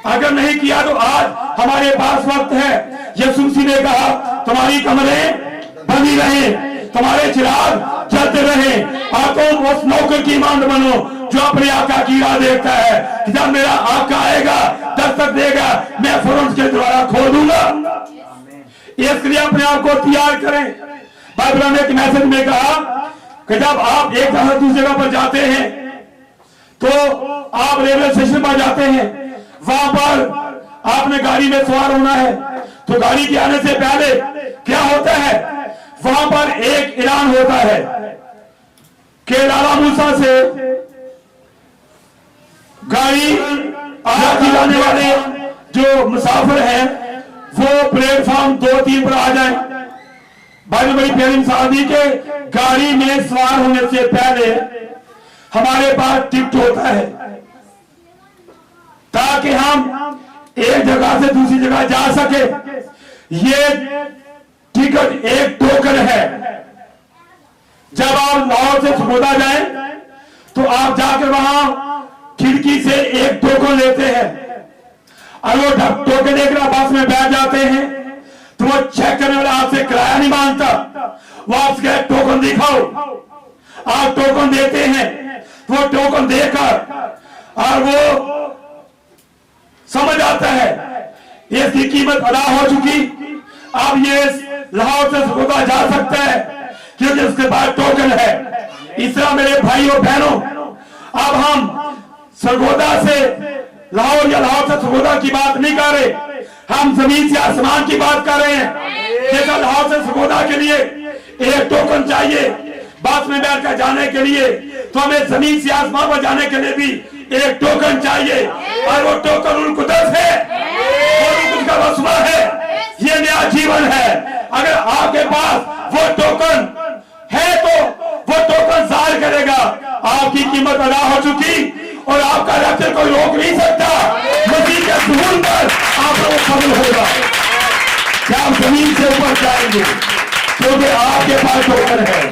अगर नहीं किया तो आज हमारे पास वक्त है। यीशु मसीह ने कहा तुम्हारी कमरें बंदी रहे, तुम्हारे चिराग जलते रहे, और तुम उस नौकर की मांद बनो जो अपने आका की राह देखता है कि जब मेरा आका आएगा दस्तक देगा मैं फौरन उसके द्वारा खोल दूंगा। इसलिए अपने आप को तैयार करें। बाइबल ने एक मैसेज में कहा कि जब आप एक जगह दूसरी जगह पर जाते हैं तो आप रेलवे स्टेशन पर जाते हैं, वहां पर आपने गाड़ी में सवार होना है, तो गाड़ी के आने से पहले क्या होता है, वहां पर एक ऐलान होता है कि लाला मूसा से गाड़ी आगे जाने वाले जो मुसाफिर हैं वो प्लेटफॉर्म 2-3 पर आ जाएं। भाई बड़ी प्यारी शादी के गाड़ी में सवार होने से पहले हमारे पास टिकट होता है ताकि हम एक जगह से दूसरी जगह जा सके। ये टिकट एक टोकन है। जब आप लाहौर से सरगोदा जाएं तो आप जाकर वहां खिड़की से एक टोकन लेते हैं और वो टोकन लेकर बस में बैठ जाते हैं तो वो चेक करने वाला आपसे किराया नहीं मांगता, वो आपसे टोकन दिखाओ, आप टोकन देते हैं, वो टोकन देकर और वो समझ आता है इसकी कीमत अदा हो चुकी, अब ये लाहौर से सरगोदा जा सकता है क्योंकि उसके पास टोकन है। इस तरह मेरे भाइयों बहनों, अब हम सरगोदा से लाहौर या लाहौर से सरगोदा की बात नहीं कर रहे, हम जमीन से आसमान की बात कर रहे हैं। जैसा लाहौर से सरगोदा के लिए एक टोकन चाहिए बस में बैठकर जाने के लिए, तो हमें जमीन से आसमान पर जाने के लिए भी एक टोकन चाहिए और वो टोकन उनकुदस है और उसका रस्मा है, ये नया जीवन है। अगर आपके पास वो टोकन है तो वो टोकन जाहिर करेगा आपकी कीमत अदा हो चुकी और आपका रैप्चर कोई रोक नहीं सकता। मसीह के ज़हूर पर आप लोगों को फजल होगा कि आप जमीन से ऊपर जाएंगे क्योंकि आपके पास टोकन है,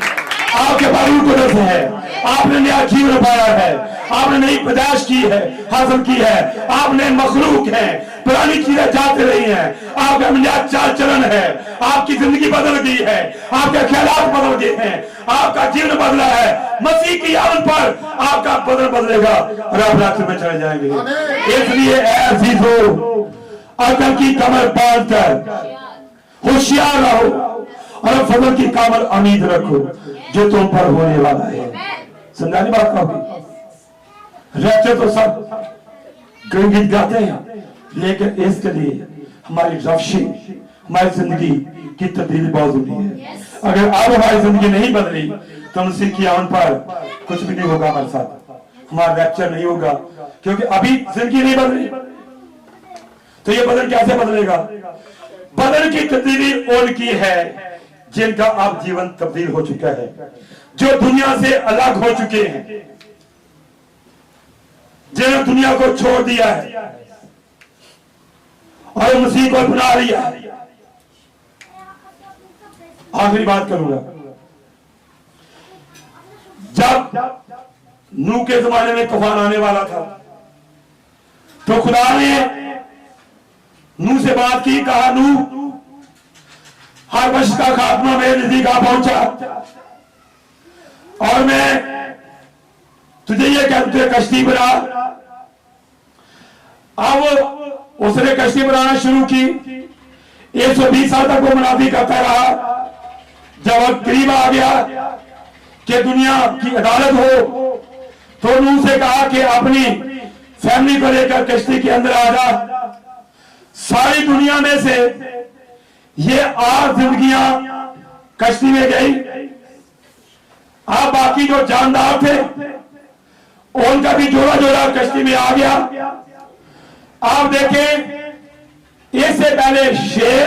आपके पास उनकुदस है, आपने नया जीवन पाया है, आपने नई पैदाइश की है, हासिल की है, आपने मखलूक है, पुरानी चीजें जाते रही हैं, आपका नया चाल चलन है, आपकी जिंदगी बदल गई है, आपके ख्यालात बदल गए हैं, आपका जीवन बदला है। मसीह की आमद पर आपका बदल बदलेगा और आप रास्ते में चले जाएंगे। इसलिए अजीजों, अकल की कमर बांधकर होशियार रहो और फजल की कामल उम्मीद रखो जो तुम पर होने वाला है। समझानी बात कहूंगी, रैप्चर तो सब गीत गाते हैं, लेकिन इसके लिए हमारी रफ्शी, हमारी जिंदगी की तब्दीली बहुत जरूरी है। अगर अब हमारी जिंदगी नहीं बदली तो मसीह की आमद पर कुछ भी नहीं होगा हमारे साथ, हमारा रैप्चर नहीं होगा क्योंकि अभी जिंदगी नहीं बदली। तो ये बदल कैसे बदलेगा? बदल की तब्दीली उनकी है जिनका अब जीवन तब्दील हो चुका है, जो दुनिया से अलग हो चुके हैं, जिन्होंने दुनिया को छोड़ दिया है और मसीह को अपना लिया। आखिरी बात करूंगा, जब नूह के जमाने में तूफान आने वाला था तो खुदा ने नूह से बात की, कहा नूह हर वर्ष का खात्मा मेरे नजदीक आ पहुंचा और मैं तुझे ये कहते कश्ती बना। अब उसने कश्ती बनाना शुरू की, 120 साल तक वो मुनाफी करता रहा। जब वक्त करीब आ गया कि दुनिया की अदालत हो तो नूह से कहा कि अपनी फैमिली को लेकर कश्ती के अंदर आ जा। सारी दुनिया में से ये 8 जिंदगियां कश्ती में गई। अब बाकी जो जानदार थे उनका भी जोड़ा जोड़ा कश्ती में आ गया। आप देखें, इससे पहले शेर,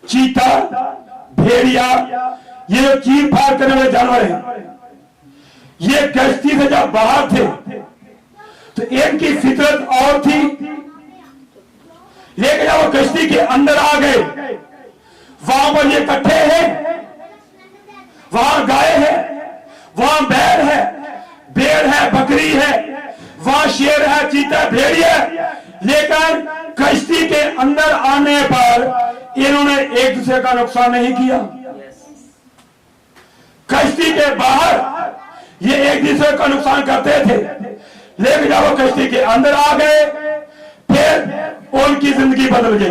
चीता, भेड़िया, ये जो चीर फाड़ करने वाले जानवर हैं, ये कश्ती से जब बाहर थे तो इनकी फितरत और थी, लेकिन जब वो कश्ती के अंदर आ गए वहां पर ये इकट्ठे हैं, वहां गाय है, वहां बैल है, भेड़ है, बकरी है, वहां शेर है, चीता है, भेड़िया है, लेकिन कश्ती के अंदर आने पर इन्होंने एक दूसरे का नुकसान नहीं किया। कश्ती के बाहर ये एक दूसरे का नुकसान करते थे, लेकिन जब वो कश्ती के अंदर आ गए फिर उनकी जिंदगी बदल गई,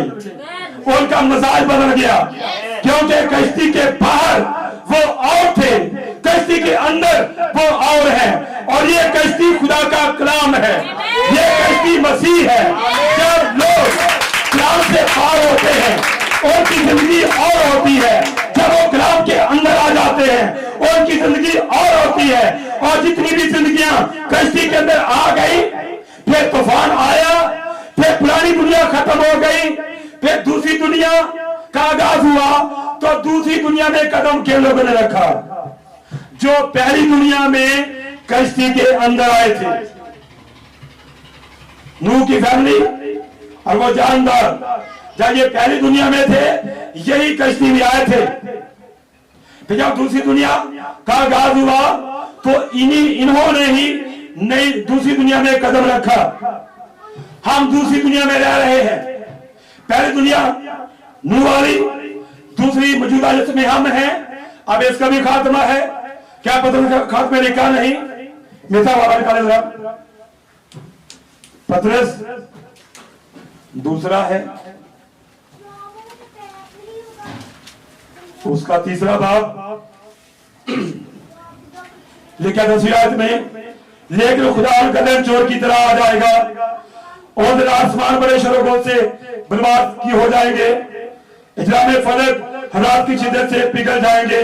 उनका मिजाज बदल गया, क्योंकि कश्ती के बाहर वो और थे, कश्ती जिंदगी और होती है जब वो कलाम के अंदर आ जाते हैं, उनकी जिंदगी और होती है। और जितनी भी जिंदगियां कश्ती के अंदर आ गई, फिर तूफान आया, फिर पुरानी दुनिया खत्म हो गई, फिर दूसरी दुनिया का आगाज हुआ। तो दूसरी दुनिया में कदम किन लोगों ने रखा? जो पहली दुनिया में कश्ती के अंदर आए थे, नूह की फैमिली और वो जानदार, जब ये पहली दुनिया में थे, यही कश्ती में आए थे। फिर जब दूसरी दुनिया का आगाज हुआ तो इन्होंने ही नई दूसरी दुनिया में कदम रखा। हम दूसरी दुनिया में रह रहे हैं। पहली दुनिया नूह वाली, दूसरी मौजूदा जिसमें हम हैं, अब इसका भी खात्मा है। क्या पता खात्मे लिखा नहीं, मिथा वाला निकालेगा। पतरस दूसरा है, उसका तीसरा बाब लिखा 10वीं आयत में, लेकिन खुदा का दिन चोर की तरह आ जाएगा और दिन आसमान बड़े शरों से बर्बाद की हो जाएंगे। इजराम फलक हालात की शिद्दत से पिघल जाएंगे,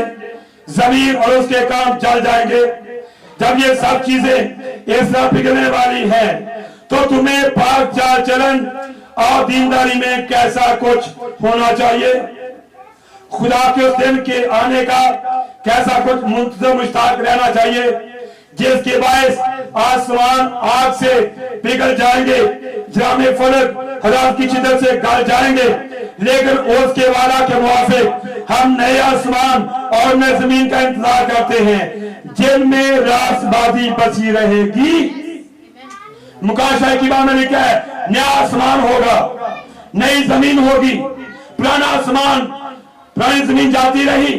जमीन और उसके काम जल जाएंगे। जब ये सब चीजें इस तरह पिघलने वाली हैं, तो तुम्हें पाक चाल चलन और दीनदारी में कैसा कुछ होना चाहिए। खुदा के उस दिन के आने का कैसा कुछ मुंतजर मुश्ताक रहना चाहिए, जिसके बायस आसमान आग से पिघल जाएंगे, जामे फलक हालात की शिद्दत से गल जाएंगे। लेकिन उसके वादा के मुआफिक हम नए आसमान और नए जमीन का इंतजार करते हैं, जिनमें रासबाजी बची रहेगी। मुकाशा की बात में लिखा है, नया आसमान होगा, नई जमीन होगी। पुराना आसमान पुरानी जमीन जाती रही,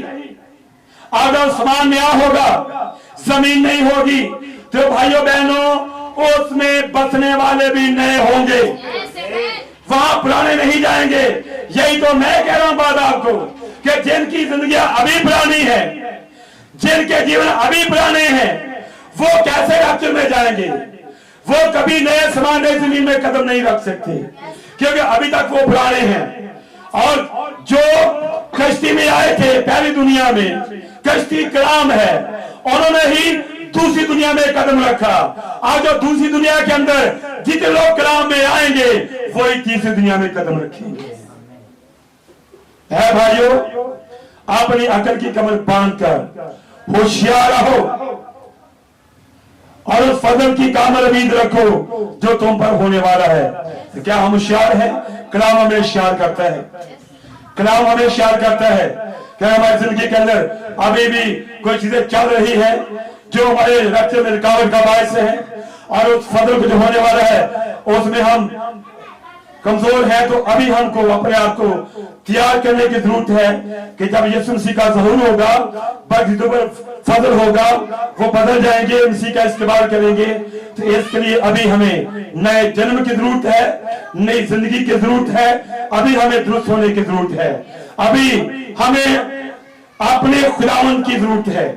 अब आसमान नया होगा, जमीन नहीं होगी। तो भाइयों बहनों, उसमें बसने वाले भी नए होंगे, वहां पुराने नहीं जाएंगे। यही तो मैं कह रहा हूं बात आपको कि जिनकी जिंदगियां अभी पुरानी है, जिनके जीवन अभी पुराने हैं, वो कैसे रैप्चर में जाएंगे? वो कभी नए समान नई जमीन में कदम नहीं रख सकते, क्योंकि अभी तक वो पुराने हैं। और जो कश्ती में आए थे पहली दुनिया में, कश्ती कलाम है, उन्होंने ही दूसरी दुनिया में कदम रखा। आज जो दूसरी दुनिया के अंदर जितने लोग कलाम में आएंगे, वही तीसरी दुनिया में कदम रखेंगे। है भाइयों, अपनी अकल की कमर बांधकर होशियार रहो और उस फजल की कामल उम्मीद रखो जो तुम पर होने वाला है। तो क्या हम होशियार हैं? कलाम हमें होशियार करता है, कलाम हमें होशियार करता है। क्या हमारी जिंदगी के अंदर अभी भी कोई चीजें चल रही है जो हमारे रस्ते में रुकावट का बायस है, और उस फजल को जो होने वाला है उसमें हम कमजोर है, तो अभी हमको अपने आप को तैयार करने की जरूरत है कि जब यीशु मसीह का ज़हूर होगा, फजल होगा, वो बदल जाएंगे, मसीह का इस्तेमाल करेंगे। तो इसके लिए अभी हमें नए जन्म की जरूरत है, नई जिंदगी की जरूरत है, अभी हमें दुरुस्त होने की जरूरत है, अभी हमें अपने खुदावंद की जरूरत है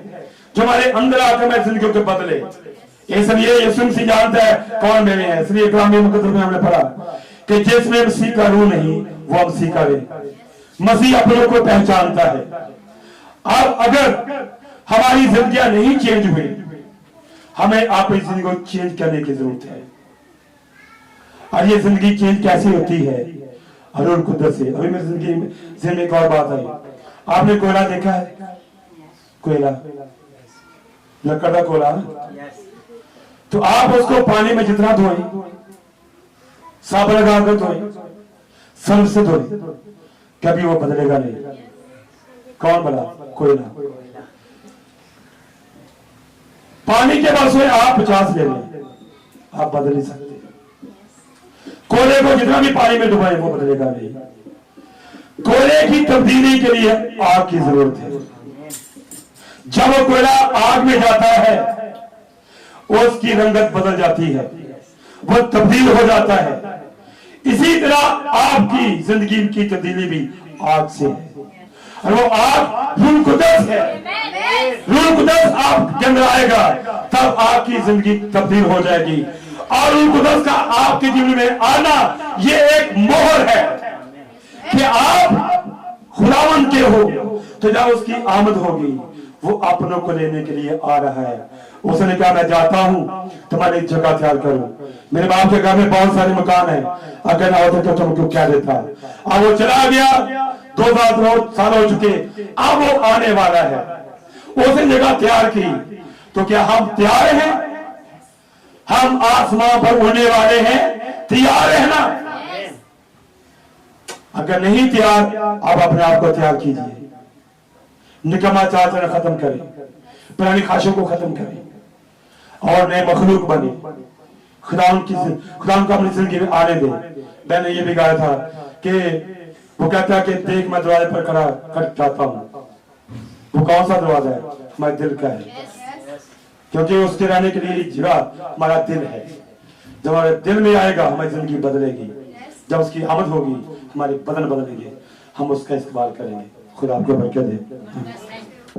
जो हमारे अंदर आकर हमारी जिंदगी को बदले। इसलिए यीशु मसीह जानता है कौन मेरे हैं। इसलिए कलाम मुकद्दस में हमने पढ़ा कि जिसमें मसीह का रूह नहीं, वो मसीह का वे। मसीह अपनों को पहचानता है। अब अगर हमारी जिंदगियां नहीं चेंज हुई, हमें अपनी जिंदगी को चेंज करने की जरूरत है। और ये जिंदगी चेंज कैसे होती है? रूह कुदरत से। अभी मेरी जिंदगी में एक और बात आई, आपने कोयला देखा है? कोयला, लकड़ का कोयला, तो आप उसको पानी में जितना धोए, साबुन लगाकर धोए, सर्फ से धोए, कभी वो बदलेगा नहीं। कौन बना? कोयला। पानी के बस में आप 50 ले लें, आप बदल नहीं सकते। कोयले को जितना भी पानी में डुबाए, वो बदलेगा नहीं। कोयले की तब्दीली के लिए आग की जरूरत है। जब वो कोयला आग में जाता है, उसकी रंगत बदल जाती है, वो तब्दील हो जाता है। इसी तरह आपकी जिंदगी की तब्दीली भी आग से है, और वो आग रूह कुदस है। रूह कुदस आपके अंदर आएगा, तब आपकी जिंदगी तब्दील हो जाएगी। और रूह कुदस का आपके जीवन में आना, ये एक मोहर है कि आप खुदावन के हो, तो जब उसकी आमद होगी वो अपनों को लेने के लिए आ रहा है। उसने कहा मैं जाता हूं तुम्हारी जगह तैयार करूं। मेरे बाप के घर में बहुत सारे मकान है, अगर ना होते तो तुमको क्या देता। अब वो चला गया, 2 साल हो चुके, अब वो आने वाला है। उसने जगह तैयार की, तो क्या हम तैयार हैं? हम आसमान पर उड़ने वाले हैं, तैयार है ना? अगर नहीं तैयार, आप अपने आप को तैयार कीजिए। निकम्मा चाचना खत्म करें, पुरानी ख्वाहिशों को खत्म करें और नए मखलूक बने। खुदा को अपनी जिंदगी में आने दे। मैंने ये भी कहा था कि वो कहता है कि देख मैं दरवाजे पर खड़ा खट जाता हूँ। वो कौन सा दरवाजा है? हमारे दिल का है, क्योंकि उसके रहने के लिए जगह हमारा दिल है। जब हमारे दिल में आएगा हमारी जिंदगी बदलेगी। जब उसकी आमद होगी हमारे बदन बदलेंगे, हम उसका इस्तेमाल करेंगे। खुदा आपको बरकत दे।